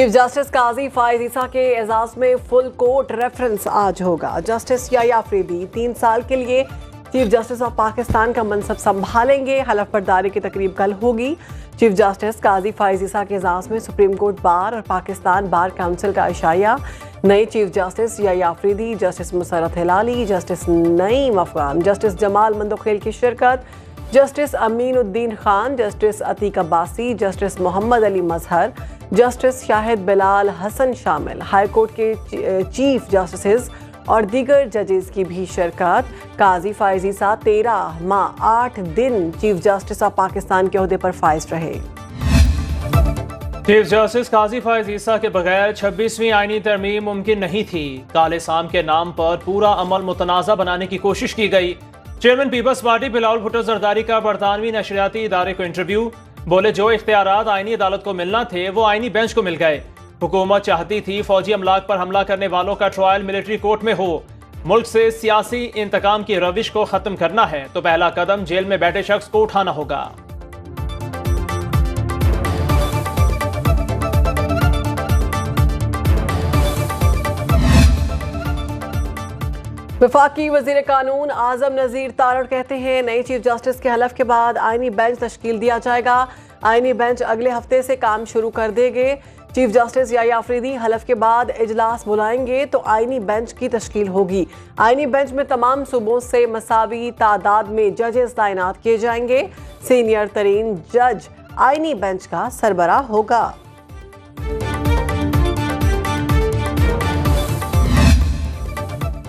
Chief justice काजी फायज ईसा के एजाज में full court reference आज होगा। जस्टिस याह्या अफरीदी 3 साल के लिए चीफ जस्टिस ऑफ पाकिस्तान का मनसब संभालेंगे। हलफ बर्दारी की तकरीब कल होगी। चीफ जस्टिस काजी फायज ईसा के एजाज में सुप्रीम कोर्ट बार और पाकिस्तान बार काउंसिल का इशाया। नए chief justice Yahya Afridi, justice Musarrat Hilali, justice Naeem Afghan, justice Jamal Mandokhail की शिरकत, justice Aminuddin Khan, justice Ateeq Abbasi, justice Mohammad Ali Mazhar, justice Shahid Bilal Hasan शामिल। हाई कोर्ट के चीफ जस्टिस और दीगर जजेस की भी शिरकत। काजी फायज ईसा 13 माह 8 दिन चीफ जस्टिस ऑफ पाकिस्तान के ओहदे पर फाइज रहे। चीफ जस्टिस काजी फायज ईसा के बगैर 26वीं आईनी तरमीम मुमकिन नहीं थी। काले साम के नाम पर पूरा अमल मुतनाज़ा बनाने की कोशिश की गई। Chairman Peoples Party Bilawal Bhutto Zardari का बरतानवी नशरियाती इदारे को इंटरव्यू। बोले जो इख्तियारात आईनी अदालत को मिलना थे वो आईनी बेंच को मिल गए। हुकूमत चाहती थी फौजी अमलाक पर हमला करने वालों का ट्रायल मिलिट्री कोर्ट में हो। मुल्क से सियासी इंतकाम की रविश को खत्म करना है तो पहला कदम जेल में बैठे शख्स को उठाना होगा। वफाकी वजीर कानून आजम नज़ीर तारड़ कहते हैं नई चीफ जस्टिस के हलफ के बाद आईनी बेंच तश्कील दिया जाएगा। आईनी बेंच अगले हफ्ते से काम शुरू कर देंगे। चीफ जस्टिस याह्या अफरीदी हलफ के बाद इजलास बुलाएंगे तो आईनी बेंच की तश्कील होगी। आईनी बेंच में तमाम सूबों से मसावी तादाद में जजेस तैनात किए जाएंगे। सीनियर तरीन जज आईनी बेंच का सरबराह होगा।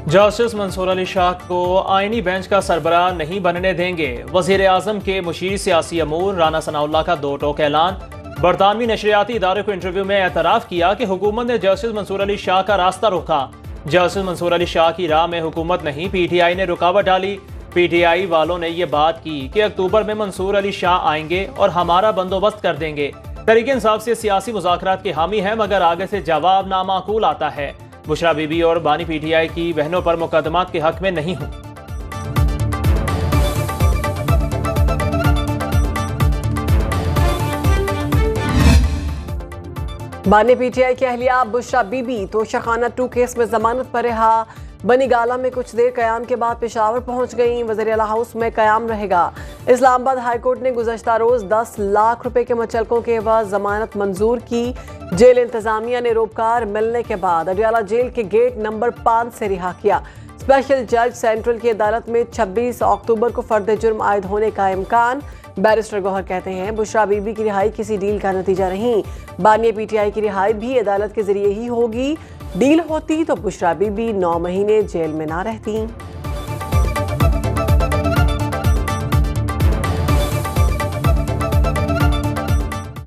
जस्टिस मंसूर अली शाह को आईनी बेंच का सरबराह नहीं बनने देंगे। वजीर आजम के मुशीर सियासी अमूर राना सनाउल्लाह का 2 टोक ऐलान। बरतानवी नशरियाती इदारे को इंटरव्यू में एतराफ़ किया कि हुकूमत ने जस्टिस मंसूर अली शाह का रास्ता रोका। जस्टिस मंसूर अली शाह की राह में हुकूमत नहीं, PTI ने रुकावट डाली। PTI वालों ने यह बात की कि अक्टूबर में मंसूर अली शाह आएंगे और हमारा बंदोबस्त कर देंगे। तहरीक इंसाफ से सियासी मुज़ाकरात की हामी है मगर आगे से जवाब नामाकूल आता है। बुशरा बीबी और बानी PTI की बहनों पर मुकदमात के हक में नहीं हूं। बानी PTI की अहलिया बुशरा बीबी तोशाखाना 2 केस में जमानत पर रिहा। बनी गाला में कुछ देर कयाम के बाद पेशावर पहुंच गई। वज़ीर आला हाउस में कयाम रहेगा। इस्लामाबाद हाई कोर्ट ने गुज़श्ता रोज 10 लाख रुपए के मुचलकों के एवज जमानत मंजूर की। जेल इंतजामिया ने रोबकार मिलने के बाद अडियाला जेल के गेट नंबर 5 से रिहा किया। स्पेशल जज सेंट्रल की अदालत में 26 अक्टूबर को फर्द जुर्म आयद होने का इम्कान। बैरिस्टर गौहर कहते हैं बुशरा बीबी की रिहाई किसी डील का नतीजा नहीं। बानिया PTI की रिहाई भी अदालत के जरिए ही होगी। डील होती तो बुशरा बीबी 9 महीने जेल में ना रहती।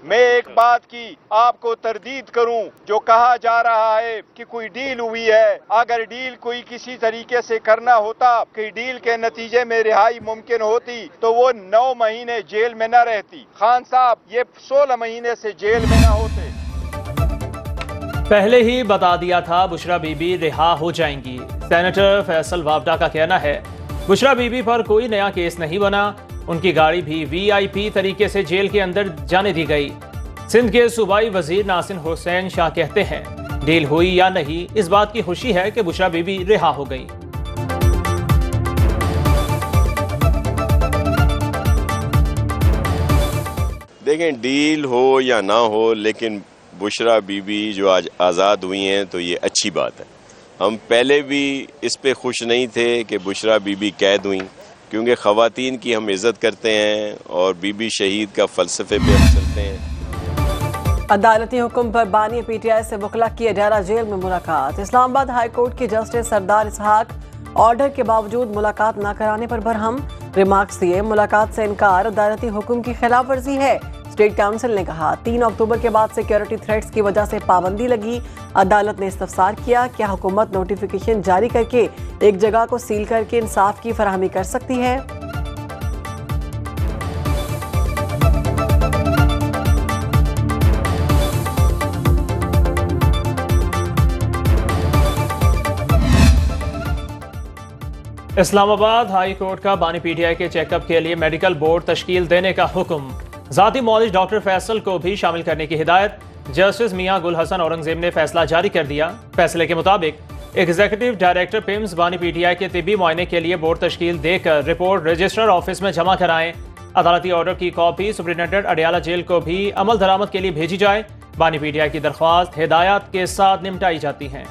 मैं एक बात की आपको तरदीद करूं, जो कहा जा रहा है कि कोई डील हुई है। अगर डील कोई किसी तरीके से करना होता कि डील के नतीजे में रिहाई मुमकिन होती तो वो 9 महीने जेल में न रहती। खान साहब ये 16 महीने से जेल में न होते। पहले ही बता दिया था बुशरा बीबी रिहा हो जाएंगी। सेनेटर फैसल वावडा का कहना है बुशरा बीबी पर कोई नया केस नहीं बना। उनकी गाड़ी भी VIP तरीके से जेल के अंदर जाने दी गई। सिंध के सूबाई वजीर नासिर हुसैन शाह कहते हैं डील हुई या नहीं इस बात की खुशी है कि बुशरा बीबी रिहा हो गई। देखें डील हो या ना हो लेकिन बुशरा बीबी जो आज आज़ाद हुई हैं तो ये अच्छी बात है। हम पहले भी इस पे खुश नहीं थे कि बुशरा बीबी कैद हुई, क्योंकि ख़वातीन की हम इज़्ज़त करते हैं और बीबी शहीद का फ़लसफ़े पे हम चलते हैं। अदालती हुक्म पर बानी PTI से वकला की अडियाला जेल में मुलाकात। इस्लामाबाद हाई कोर्ट के जस्टिस सरदार इसहाक ऑर्डर के बावजूद मुलाकात न कराने पर बरहम रिमार्क्स दिए। मुलाकात से इनकार अदालती हुक्म की खिलाफ वर्जी है। स्टेट काउंसिल ने कहा 3 अक्टूबर के बाद सिक्योरिटी थ्रेट्स की वजह से पाबंदी लगी। अदालत ने इस्तफसार किया क्या हुकूमत नोटिफिकेशन जारी करके एक जगह को सील करके इंसाफ की फराहमी कर सकती है। इस्लामाबाद हाई कोर्ट का बानी PTI के चेकअप के लिए मेडिकल बोर्ड तश्कील देने का हुक्म। ज़ाती मौलिज डॉक्टर फैसल को भी शामिल करने की हिदायत। जस्टिस मियां गुल हसन औरंगजेब ने फैसला जारी कर दिया। फैसले के मुताबिक एग्जीक्यूटिव डायरेक्टर पिम्स बानी पीटीआई के तिब्बी मुआयने के लिए बोर्ड तश्कील देकर रिपोर्ट रजिस्ट्रार ऑफिस में जमा कराएं। अदालती ऑर्डर की कॉपी सुप्रिंटेंडेंट अडियाला जेल को भी अमल दरामद के लिए भेजी जाए। बानी पीटीआई की दरख्वास्त हिदायत के साथ निपटाई जाती हैं।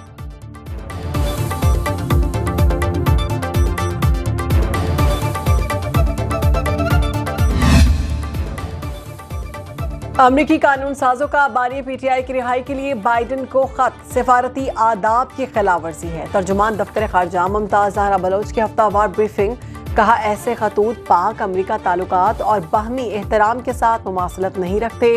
अमरीकी कानून साजों का बानी पीटीआई की रिहाई के लिए बाइडन को खत, सिफारती आदाब की खिलाफवर्जी है। तर्जुमान दफ्तर खारजा मुमताज ज़हरा बलोच की हफ्तावार ब्रीफिंग, कहा ऐसे खतूत पाक अमरीका ताल्लुकात और बाहमी एहतराम के साथ मुमासलत नहीं रखते।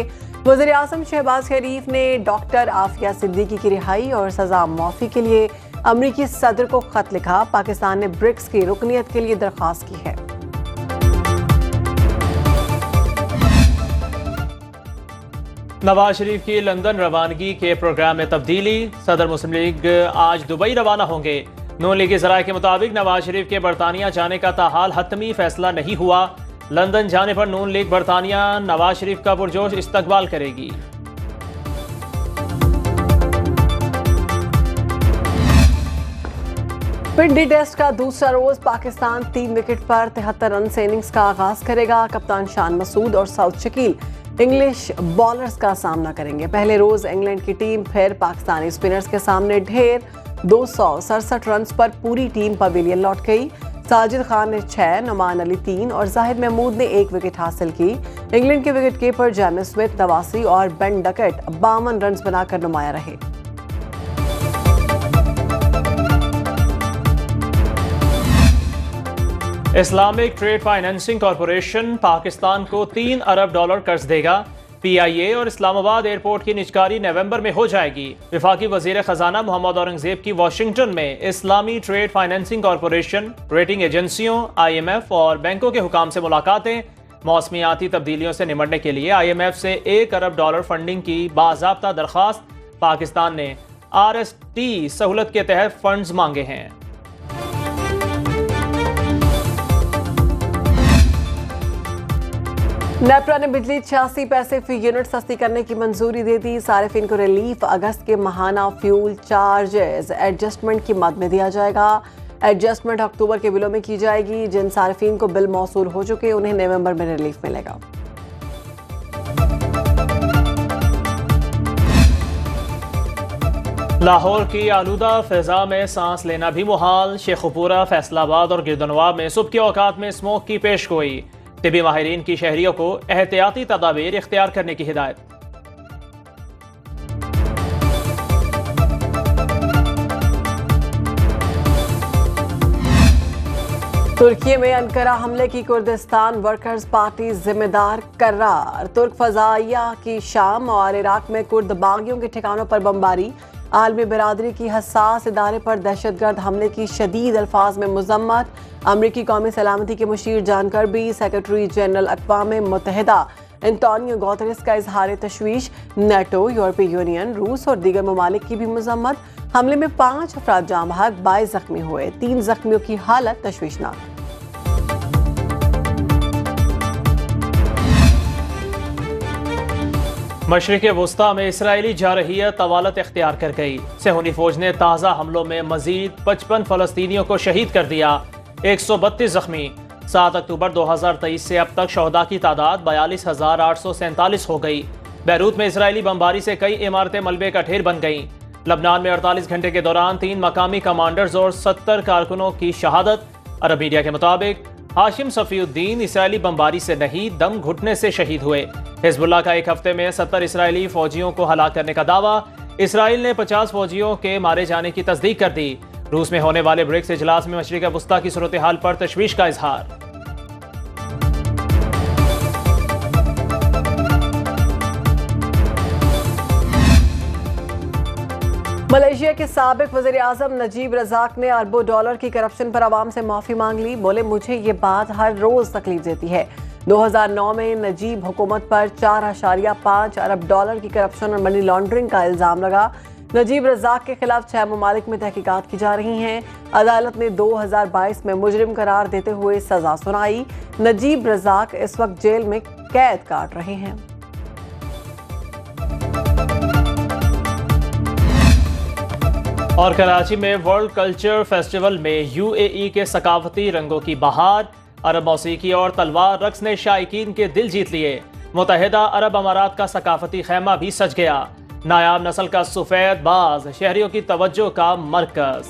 वज़ीर आज़म शहबाज शरीफ ने डॉक्टर आफिया सिद्दीकी की रिहाई और सजा मुआफ़ी के लिए अमरीकी सदर को खत लिखा। पाकिस्तान ने ब्रिक्स की रुकनियत के लिए दरख्वास्त की है। नवाज शरीफ की लंदन रवानगी के प्रोग्राम में तब्दीली, सदर मुस्लिम लीग आज दुबई रवाना होंगे। नून लीगी ज़राए के मुताबिक नवाज शरीफ के बरतानिया जाने का ताहाल हतमी फैसला नहीं हुआ। लंदन जाने पर नून लीग बरतानिया नवाज शरीफ का पुरजोश इस्तकबाल करेगी। पिंडी टेस्ट का दूसरा रोज पाकिस्तान 3 विकेट पर 73 रन से इनिंग्स का आगाज करेगा। कप्तान शान मसूद और साउथ शकील इंग्लिश बॉलर्स का सामना करेंगे। पहले रोज इंग्लैंड की टीम फिर पाकिस्तानी स्पिनर्स के सामने ढेर 267 रन पर पूरी टीम पवेलियन लौट गई। साजिद खान ने 6, नुमान अली 3 और जाहिद महमूद ने 1 विकेट हासिल की। इंग्लैंड के विकेट कीपर जेम्स स्मिथ 89 और बेन डकेट 52 रन बनाकर नुमाया रहे। Islamic trade financing corporation Pakistan को $3 अरब कर्ज देगा। PIA और इस्लामाबाद एयरपोर्ट की निजकारी नवंबर में हो जाएगी। वफाकी वजीर खजाना मोहम्मद औरंगजेब की वाशिंगटन में इस्लामी ट्रेड फाइनेंसिंग कॉरपोरेशन, रेटिंग एजेंसियों, IMF और बैंकों के हुकाम से मुलाकातें। मौसमियाती तब्दीलियों से निपटने के लिए IMF से $1 अरब फंडिंग की बाज़ाब्ता दरख्वास्त। पाकिस्तान ने RST सहूलत के तहत फंड्स मांगे हैं। नेपरा ने बिजली 86 पैसे फी यूनिट सस्ती करने की मंजूरी दे दी। सारिफिन को रिलीफ अगस्त के माहाना फ्यूल चार्जेस एडजस्टमेंट की मद में दिया जाएगा। एडजस्टमेंट अक्टूबर के बिलों में की जाएगी। जिन सारिफिन को बिल मौसूल हो चुके उन्हें नवंबर में रिलीफ मिलेगा। लाहौर की आलूदा फिजा में सांस लेना भी मुहाल। शेखुपुरा, फैसलाबाद और गिरदनवाब में सुबह के औकात में स्मोक की पेशगोई। तिबी माहिरीन की शहरियों को एहतियाती तदाबीर इख्तियार करने की हिदायत। तुर्की में अंकारा हमले की कुर्दिस्तान वर्कर्स पार्टी जिम्मेदार करार। तुर्क फजाइया की शाम और इराक में कुर्द बागियों के ठिकानों पर बमबारी। आलमी बिरादरी की हसास इदारे पर दहशतगर्द हमले की शदीद अल्फाज में मुजम्मत। अमरीकी कौमी सलामती के मुशीर जान करबी सेक्रेटरी जनरल अक़वाम मुत्तहिदा एंटोनियो गुतेरेस का इजहार तशवीश। नेटो, यूरोपीय यूनियन, रूस और दीगर ममालिक की भी मजम्मत। हमले में 5 अफराद जाँ बहक, 22 जख्मी हुए। 3 जख्मियों की हालत तशवीशनाक। मशरिक़ वुस्ता में इसराइली जारहियत तवालत इख्तियार कर गई। सेहूनी फौज ने ताज़ा हमलों में मजीद 55 फ़लस्तीनियों को शहीद कर दिया। 132 जख्मी। 7 अक्टूबर 2023 से अब तक शहदा की तादाद 42,847 हो गई। बैरूत में इसराइली बमबारी से कई इमारतें मलबे का ढेर बन गईं। लबनान में 48 घंटे के दौरान 3 मकामी कमांडर्स और 70 कारकुनों की शहादत। अरब मीडिया के मुताबिक हाशिम सफ़ीउद्दीन इसराइली बमबारी से नहीं, दम घुटने से शहीद हुए। हिजबुल्लाह का एक हफ्ते में 70 इसराइली फौजियों को हलाक करने का दावा। इसराइल ने 50 फौजियों के मारे जाने की तस्दीक कर दी। रूस में होने वाले ब्रिक्स इजलास में मशरिक़ वुस्ता की सूरत हाल पर तशवीश का इजहार। मलेशिया के साबिक वज़ीर आज़म नजीब रज़ाक ने अरबों डॉलर की करप्शन पर आवाम से माफ़ी मांग ली। बोले, मुझे ये बात हर रोज़ तकलीफ देती है। 2009 में नजीब हुकूमत पर 4.5 अरब डॉलर की करप्शन और मनी लॉन्ड्रिंग का इल्ज़ाम लगा। नजीब रज़ाक के खिलाफ 6 ममालिक में तहकीकात की जा रही हैं। अदालत ने 2022 में मुजरिम करार देते हुए सजा सुनाई। नजीब रज़ाक इस वक्त जेल में कैद काट रहे हैं। और कराची में वर्ल्ड कल्चर फेस्टिवल में यूएई के सकाफती रंगों की बहार, अरब मौसीकी और तलवार रक्स ने शायकीन के दिल जीत लिए। मुत्तहिदा अरब अमारात का सकाफती खैमा भी सज गया। नायाब नस्ल का सफेद बाज शहरियों की तवज्जो का मरकज।